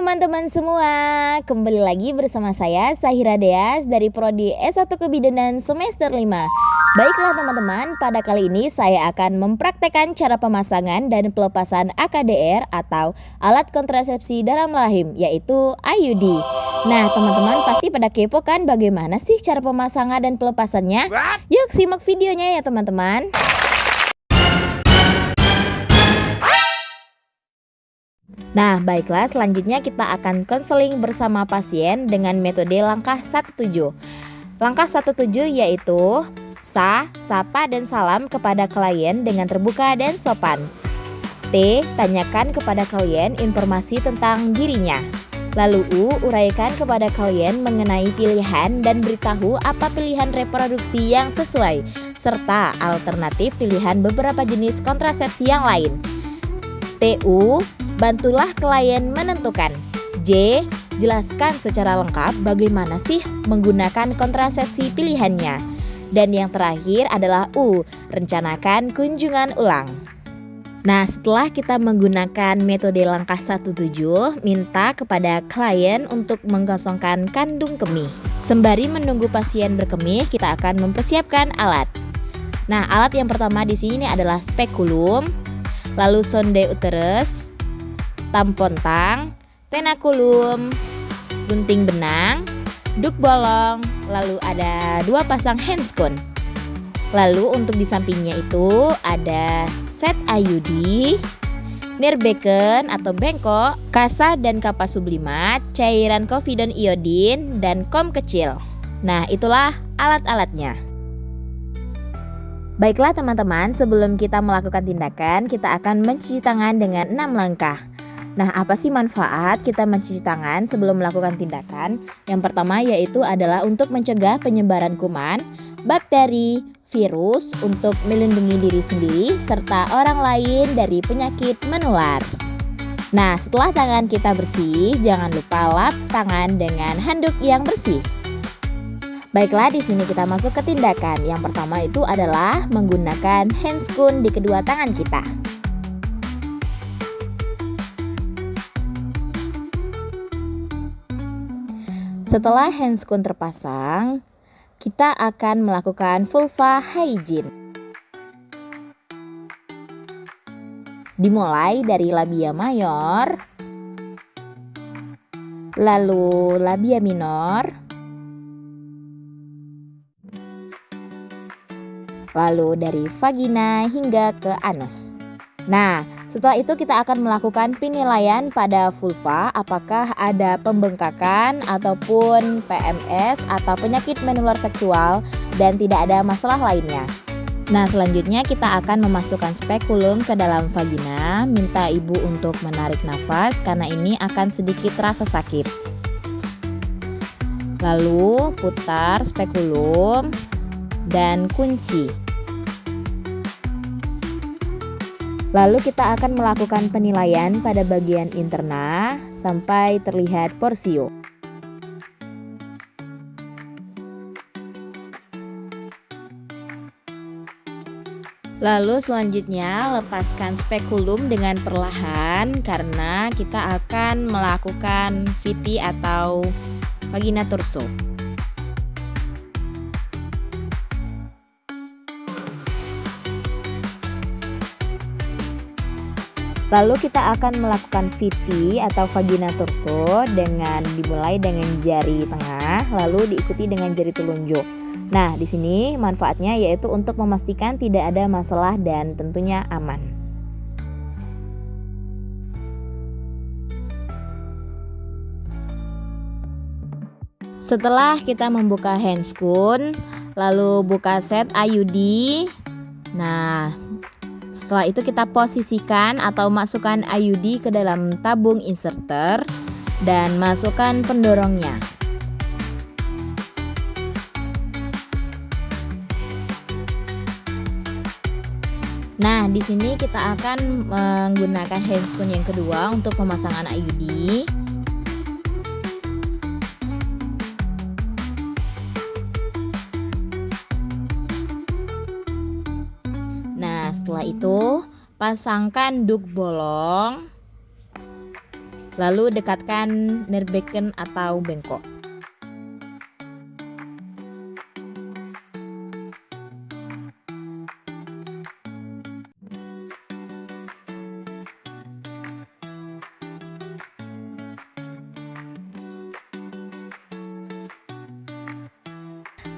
teman-teman semua, kembali lagi bersama saya Sahira Deas dari Prodi S1 Kebidanan semester 5. Baiklah teman-teman, pada kali ini saya akan mempraktekkan cara pemasangan dan pelepasan AKDR atau alat kontrasepsi dalam rahim, yaitu IUD. Nah teman-teman pasti pada kepo kan bagaimana sih cara pemasangan dan pelepasannya? Yuk simak videonya ya teman-teman. Nah, baiklah, selanjutnya kita akan konseling bersama pasien dengan metode langkah 17. Langkah 17 yaitu sapa dan salam kepada klien dengan terbuka dan sopan. T. Tanyakan kepada klien informasi tentang dirinya. Lalu U. Uraikan kepada klien mengenai pilihan dan beritahu apa pilihan reproduksi yang sesuai, serta alternatif pilihan beberapa jenis kontrasepsi yang lain. TU. Bantulah klien menentukan. J. Jelaskan secara lengkap bagaimana sih menggunakan kontrasepsi pilihannya. Dan yang terakhir adalah U. Rencanakan kunjungan ulang. Nah, setelah kita menggunakan metode langkah 17, minta kepada klien untuk mengkosongkan kandung kemih. Sembari menunggu pasien berkemih, kita akan mempersiapkan alat. Nah, alat yang pertama di sini adalah spekulum, lalu sonde uterus, tampon tang, tenakulum, gunting benang, duk bolong, lalu ada 2 pasang handscone. Lalu untuk di sampingnya itu ada set IUD, nirbeken atau bengkok, kasa dan kapas sublimat, cairan Covidon iodin, dan kom kecil. Nah, itulah alat-alatnya. Baiklah teman-teman, sebelum kita melakukan tindakan, kita akan mencuci tangan dengan 6 langkah. Nah, apa sih manfaat kita mencuci tangan sebelum melakukan tindakan? Yang pertama yaitu adalah untuk mencegah penyebaran kuman, bakteri, virus, untuk melindungi diri sendiri serta orang lain dari penyakit menular. Nah, setelah tangan kita bersih, jangan lupa lap tangan dengan handuk yang bersih. Baiklah, di sini kita masuk ke tindakan. Yang pertama itu adalah menggunakan handscone di kedua tangan kita. Setelah handscone terpasang, kita akan melakukan vulva hygiene. Dimulai dari labia mayor, lalu labia minor, lalu dari vagina hingga ke anus. Nah, setelah itu kita akan melakukan penilaian pada vulva apakah ada pembengkakan ataupun PMS atau penyakit menular seksual dan tidak ada masalah lainnya. Nah, selanjutnya kita akan memasukkan spekulum ke dalam vagina. Minta ibu untuk menarik nafas karena ini akan sedikit terasa sakit. Lalu putar spekulum dan kunci. Lalu kita akan melakukan penilaian pada bagian interna sampai terlihat porsio. Lalu selanjutnya lepaskan spekulum dengan perlahan karena kita akan melakukan VT atau vagina torso. Lalu kita akan melakukan VT atau vagina torso dengan dimulai dengan jari tengah lalu diikuti dengan jari telunjuk. Nah, di sini manfaatnya yaitu untuk memastikan tidak ada masalah dan tentunya aman. Setelah kita membuka handscone, lalu buka set IUD. Nah, setelah itu kita posisikan atau masukkan IUD ke dalam tabung inserter dan masukkan pendorongnya. Nah, di sini kita akan menggunakan handscone yang kedua untuk pemasangan IUD. Nah, setelah itu pasangkan duk bolong, Lalu dekatkan nerbeken atau bengkok.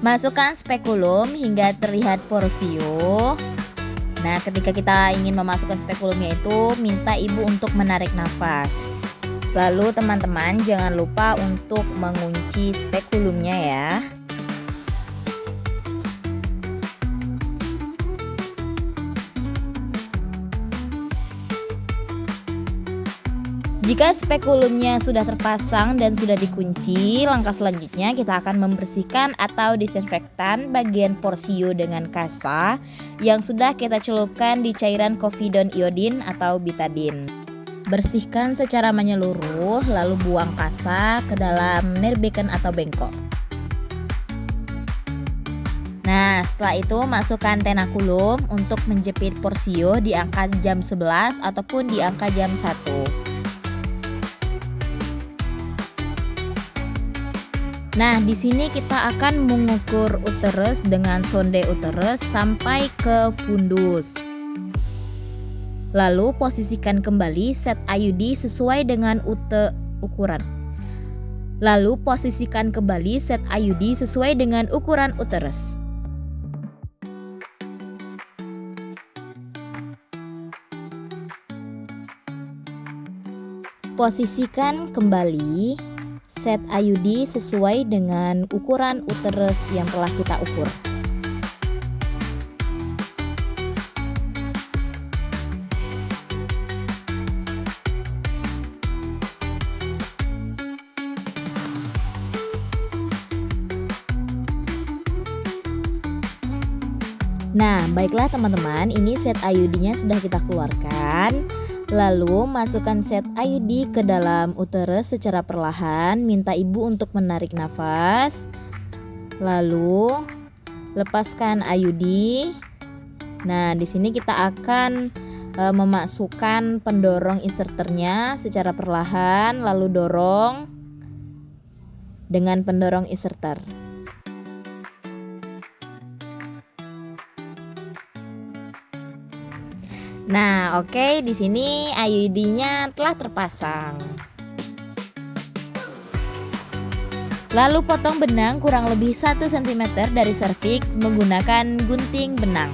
Masukkan spekulum hingga terlihat porsio. Nah, ketika kita ingin memasukkan spekulumnya itu, minta ibu untuk menarik nafas. Lalu teman-teman jangan lupa untuk mengunci spekulumnya ya. Jika spekulumnya sudah terpasang dan sudah dikunci, langkah selanjutnya kita akan membersihkan atau disinfektan bagian porsio dengan kasa yang sudah kita celupkan di cairan Covidon iodin atau betadine. Bersihkan secara menyeluruh, lalu buang kasa ke dalam nerbeken atau bengkok. Nah, setelah itu masukkan tenakulum untuk menjepit porsio di angka jam 11 ataupun di angka jam 1. Nah, di sini kita akan mengukur uterus dengan sonde uterus sampai ke fundus. Lalu posisikan kembali set IUD sesuai dengan ukuran. Lalu posisikan kembali set IUD sesuai dengan ukuran uterus. Posisikan kembali set IUD sesuai dengan ukuran uterus yang telah kita ukur. Nah, baiklah teman-teman, ini set IUD-nya sudah kita keluarkan. Lalu masukkan set IUD ke dalam uterus secara perlahan, minta ibu untuk menarik nafas. Lalu lepaskan IUD. Nah, di sini kita akan memasukkan pendorong inserternya secara perlahan, lalu dorong dengan pendorong inserter. Nah, oke, di sini IUD-nya telah terpasang. Lalu potong benang kurang lebih 1 cm dari serviks menggunakan gunting benang.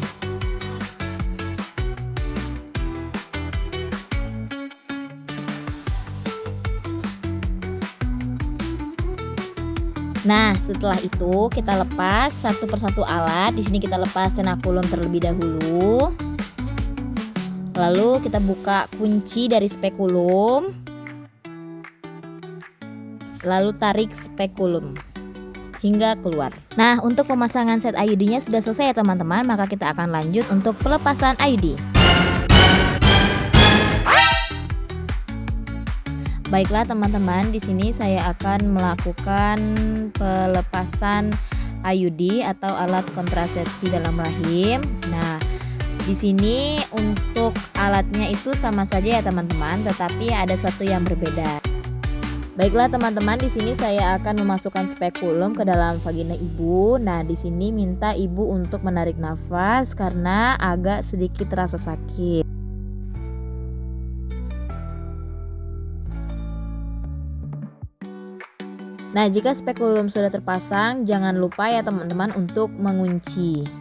Nah, setelah itu kita lepas satu persatu alat. Di sini kita lepas tenakulum terlebih dahulu. Lalu kita buka kunci dari spekulum. Lalu tarik spekulum hingga keluar. Nah, untuk pemasangan set IUD-nya sudah selesai ya teman-teman. Maka kita akan lanjut untuk pelepasan IUD. Baiklah teman-teman, di sini saya akan melakukan pelepasan IUD atau alat kontrasepsi dalam rahim. Nah, di sini untuk alatnya itu sama saja ya teman-teman, tetapi ada satu yang berbeda. Baiklah teman-teman, di sini saya akan memasukkan spekulum ke dalam vagina ibu. Nah, di sini minta ibu untuk menarik nafas karena agak sedikit terasa sakit. Nah, jika spekulum sudah terpasang, jangan lupa ya teman-teman untuk mengunci.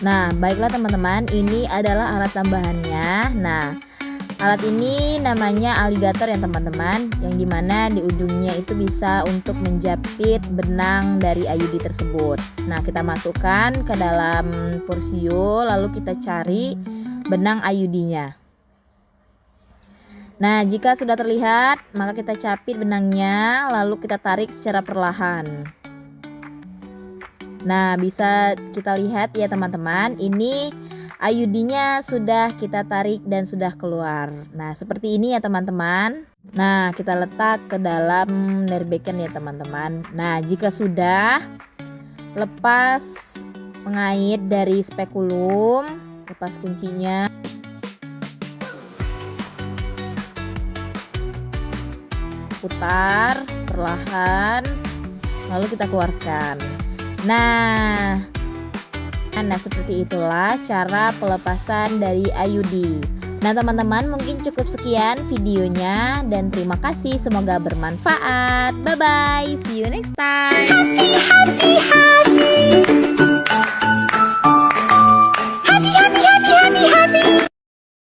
Nah, baiklah teman-teman, ini adalah alat tambahannya. Nah, alat ini namanya aligator ya teman-teman, yang dimana di ujungnya itu bisa untuk menjepit benang dari IUD tersebut. Nah, kita masukkan ke dalam porsio, lalu kita cari benang IUD-nya. Nah, jika sudah terlihat, maka kita capit benangnya, lalu kita tarik secara perlahan. Nah, bisa kita lihat ya teman-teman, ini IUD-nya sudah kita tarik dan sudah keluar. Nah, seperti ini ya teman-teman. Nah, kita letak ke dalam nerbekan ya teman-teman. Nah, jika sudah, lepas pengait dari spekulum, lepas kuncinya. Putar perlahan, lalu kita keluarkan. Nah, seperti itulah cara pelepasan dari IUD. Nah teman-teman, mungkin cukup sekian videonya dan terima kasih, semoga bermanfaat. Bye bye, see you next time. Happy, happy, happy.